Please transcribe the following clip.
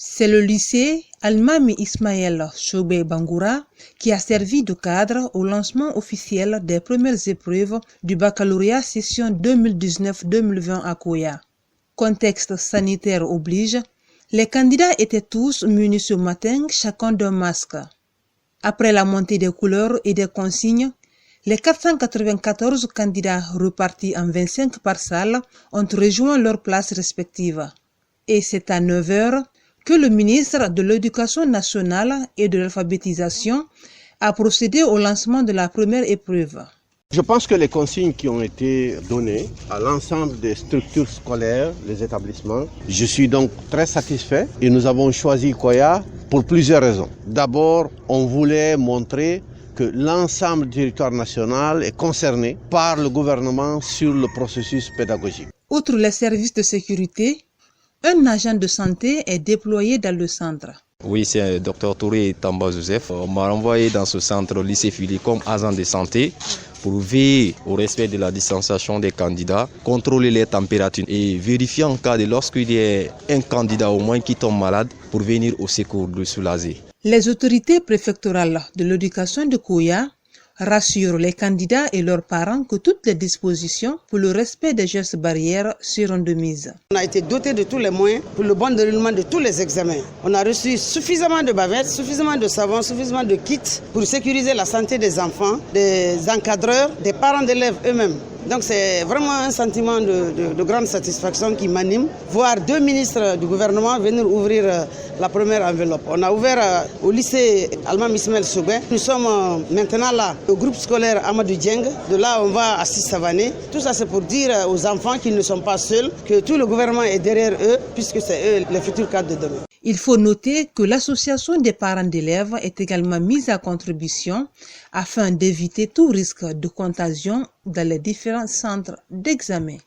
C'est le lycée Almami Ismaël Choubey Bangoura qui a servi de cadre au lancement officiel des premières épreuves du baccalauréat session 2019-2020 à Koya. Contexte sanitaire oblige, les candidats étaient tous munis ce matin, chacun d'un masque. Après la montée des couleurs et des consignes, les 494 candidats repartis en 25 par salle ont rejoint leurs places respectives. Et c'est à 9 h que le ministre de l'Éducation nationale et de l'alphabétisation a procédé au lancement de la première épreuve. Je pense que les consignes qui ont été données à l'ensemble des structures scolaires, les établissements, je suis donc très satisfait et nous avons choisi Koya pour plusieurs raisons. D'abord, on voulait montrer que l'ensemble du territoire national est concerné par le gouvernement sur le processus pédagogique. Outre les services de sécurité, un agent de santé est déployé dans le centre. Oui, c'est Dr Touré Tamba Joseph. On m'a envoyé dans ce centre lycée Philippe comme agent de santé pour veiller au respect de la distanciation des candidats, contrôler les températures et vérifier en cas de lorsqu'il y a un candidat au moins qui tombe malade pour venir au secours de soulager. Les autorités préfectorales de l'éducation de Koya rassurent les candidats et leurs parents que toutes les dispositions pour le respect des gestes barrières seront de mise. On a été doté de tous les moyens pour le bon déroulement de tous les examens. On a reçu suffisamment de bavettes, suffisamment de savon, suffisamment de kits pour sécuriser la santé des enfants, des encadreurs, des parents d'élèves eux-mêmes. Donc c'est vraiment un sentiment de grande satisfaction qui m'anime. Voir deux ministres du gouvernement venir ouvrir la première enveloppe. On a ouvert au lycée Almami Ismaël Choubey. Nous sommes maintenant là au groupe scolaire Amadou Dieng. De là on va à Sissavané. Tout ça c'est pour dire aux enfants qu'ils ne sont pas seuls, que tout le gouvernement est derrière eux puisque c'est eux les futurs cadres de demain. Il faut noter que l'association des parents d'élèves est également mise à contribution afin d'éviter tout risque de contagion dans les différents centres d'examen.